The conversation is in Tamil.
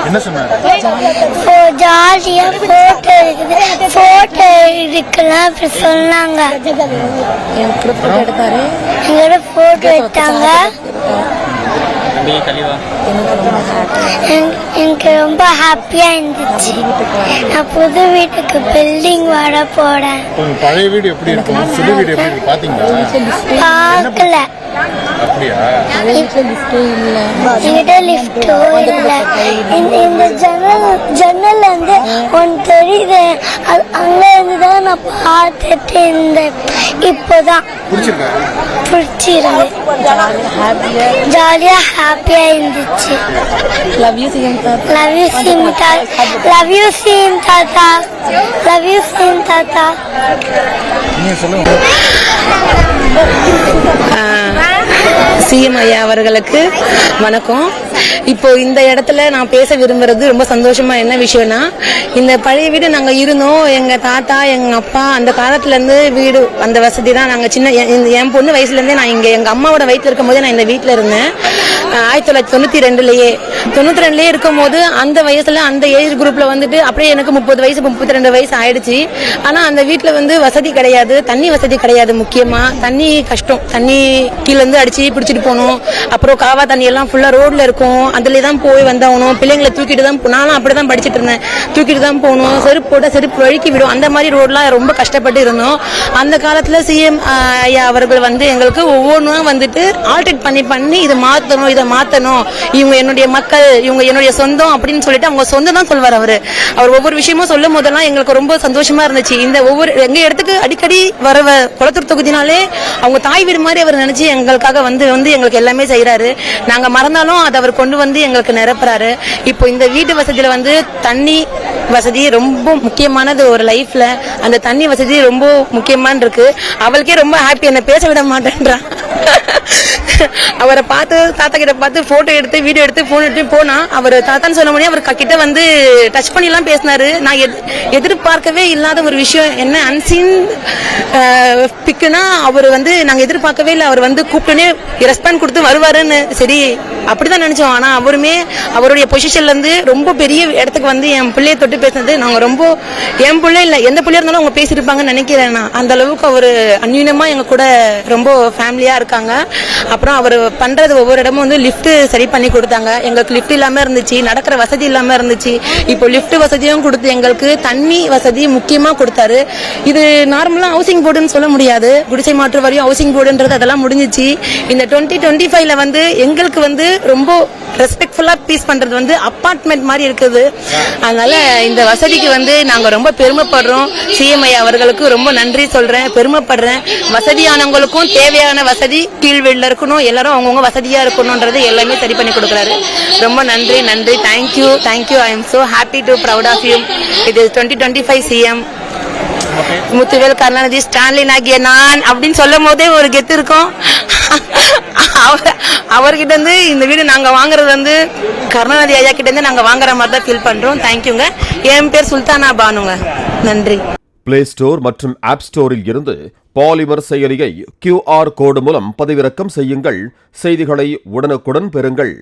என்ன சொன்னாரு? ஜாலியா போட்டோ இருக்குது, போட்டோ எடுக்கலாம் அப்படி சொன்னாங்க. எங்களோட போட்டோ எடுத்தாங்க. எனக்கு ரொம்ப ஹாப்பியா இருந்துச்சு. நான் புது வீட்டுக்கு பில்டிங் வர போறேன். பழைய வீடு எப்படி இருக்கு? புது வீடு எப்படி இருக்கு பாத்தீங்களா? பார்க்கல. அப்படியா? என்கிட்ட லிஃப்டோ இல்ல. இந்த ஜன்னல் வந்து ஒன்று தெரியுது, அங்க இருந்துதான் நான் பார்த்துட்டு இருந்தேன். இப்போதான் பிடிச்சிருந்து ஜாலியா ஹாப்பியா இருந்துச்சு. லவ் யூ சிஎம் தாத்தா. லவ் யூ சிஎம் தாத்தா. லவ் யூ சிஎம் தாத்தா. லவ் யூ சிஎம் தாத்தா. சிஎம் ஐயா அவர்களுக்கு வணக்கம். இப்போ இந்த இடத்துல நான் பேச விரும்புறது ரொம்ப சந்தோஷமா என்ன விஷயம்னா, இந்த பழைய வீடு நாங்க இருந்தோம். எங்க தாத்தா எங்க அப்பா அந்த காலத்துல இருந்து வீடு அந்த வசதி தான். நாங்க சின்ன என் பொண்ணு வயசுல இருந்தே நான் இங்க எங்க அம்மாவோட வயிற்றுல இருக்கும் போதே நான் இந்த வீட்டுல இருந்தேன். 1992 இருக்கும் போது அந்த வயசுல அந்த ஏஜ் குரூப்ல வந்துட்டு அப்படியே எனக்கு 30 வயசு 32 வயசு ஆயிடுச்சு. ஆனா அந்த வீட்டுல வந்து வசதி கிடையாது, தண்ணி வசதி கிடையாது. முக்கியமா தண்ணி கஷ்டம். தண்ணி கீழ இருந்து அடிச்சு பிடிச்சிட்டு போகணும். அப்புறம் காவா தண்ணி எல்லாம் ஃபுல்லா ரோட்ல இருக்கும், அதுல தான் போய் வந்தாகணும். பிள்ளைங்களை தூக்கிட்டு தான், நானும் அப்படிதான் படிச்சுட்டு இருந்தேன், தூக்கிட்டு தான் போகணும். செருப்பு போட்டா செருப்பு வழுக்கி விடும். அந்த மாதிரி ரோட்லாம் ரொம்ப கஷ்டப்பட்டு இருந்தோம். அந்த காலத்துல சிஎம் ஐயா அவர்கள் வந்து எங்களுக்கு ஒவ்வொன்றும் வந்துட்டு ஆல்டர்ட் பண்ணி இதை மாத்தணும், இதை மாத்தணும், இவங்க என்னுடைய மக்கள், இவங்க என்னுடைய சொந்தம் அப்படின்னு சொல்லிட்டு அவங்க சொந்தம் தான் சொல்வார். அவர் ஒவ்வொரு விஷயமும் சொல்லும் போதெல்லாம் எங்களுக்கு ரொம்ப சந்தோஷமா இருந்துச்சு. இந்த ஒவ்வொரு எங்க இடத்துக்கு அடிக்கடி வர குளத்தூர் தொகுதினாலே அவங்க தாய் வீடு மாதிரி அவர் நினைச்சு எங்களுக்காக வந்து எங்களுக்கு எல்லாமே செய்யறாரு. நாங்க மறந்தாலும் அதை அவர் கொண்டு வந்து எங்களுக்கு நிரப்புறாரு. இப்போ இந்த வீட்டு வசதியில வந்து தண்ணி வசதி ரொம்ப முக்கியமானது ஒரு லைஃப்ல. அந்த தண்ணி வசதி ரொம்ப முக்கியமான இருக்கு. அவளுக்கே ரொம்ப ஹாப்பி, என்ன பேச விட மாட்டேன்றான். அவரை பார்த்து தாத்தா கிட்ட பார்த்து போட்டோ எடுத்து வீடியோ எடுத்து போன் எடுத்து போனா அவர் தாத்தான்னு சொன்ன முடியும். அவர் கிட்ட வந்து டச் பண்ணி எல்லாம் பேசினாரு. நான் எதிர்பார்க்கவே இல்லாத ஒரு விஷயம் என்ன, அன்சீன் பிக்குனா அவர் வந்து நாங்க எதிர்பார்க்கவே இல்லை. அவர் வந்து கூப்பிட்டுனே ரெஸ்பாண்ட் கொடுத்து வருவாருன்னு சரி அப்படிதான் நினைச்சோம். ஆனா அவருமே அவருடைய பொசிஷன்ல இருந்து ரொம்ப பெரிய இடத்துக்கு வந்து என் பிள்ளைய தொட்டு பேசினது நாங்க ரொம்ப, என் பிள்ளை இல்ல எந்த பிள்ளையா இருந்தாலும் அவங்க பேசிருப்பாங்கன்னு நினைக்கிறேன். நான் அந்த அளவுக்கு அவரு அந்யூனமா எங்க கூட ரொம்ப ஃபேமிலியா இருக்காங்க. அப்புறம் அவர் பண்றது ஒவ்வொரு இடமும் வந்து லிப்ட் சரி பண்ணி கொடுத்தாங்க. எங்களுக்கு லிப்ட் இல்லாம இருந்துச்சு, நடக்கிற வசதி இல்லாம இருந்துச்சு. இப்போ லிப்ட் வசதியும் கொடுத்து எங்களுக்கு தண்ணி வசதி முக்கியமா கொடுத்தாரு. இது நார்மலா ஹவுசிங் போர்டுன்னு சொல்ல முடியாது, குடிசை மாற்று வாரியம் ஹவுசிங் போர்டுன்றது அதெல்லாம் முடிஞ்சிச்சு. இந்த 2025ல வந்து எங்களுக்கு வந்து ரொம்ப ரெஸ்பெக்ட்ஃபுல்லா பீஸ் பண்றது வந்து அபார்ட்மெண்ட் மாதிரி இருக்குது. அதனால இந்த வசதிக்கு வந்து நாங்க ரொம்ப பெருமைப்படுறோம். சிஎம்ஐ அவர்களுக்கு ரொம்ப நன்றி சொல்றேன், பெருமைப்படுறேன். வசதியானவங்களுக்கும் தேவையான வசதி கீழ் வீடுல இருக்கணும், எல்லாரும் அவங்கவுங்க வசதியா இருக்கணும்ன்றது எல்லாமே சரி பண்ணி கொடுக்குறாரு. ரொம்ப நன்றி நன்றி. Thank you thank you. I am so happy to proud of you. It is 2025 CM Muthuvel Karunanidhi Stalin ஆகிய நான் அப்படின்னு சொல்லும் போதே ஒரு கெத்து இருக்கும். அவர்கிட்ட இருந்து இந்த வீடு நாங்க வாங்குறது வந்து கருணாநிதி ஐயா கிட்ட இருந்து நாங்க வாங்குற மாதிரி தான் ஃபீல் பண்றோம். தேங்க்யூங்க. என் பேர் சுல்தானா பானுங்க. நன்றி. பிளே ஸ்டோர் மற்றும் ஆப் ஸ்டோரில் இருந்து பாலிமர் செயலியை QR கோடு மூலம் பதிவிறக்கம் செய்யுங்கள். செய்திகளை உடனுக்குடன் பெறுங்கள்.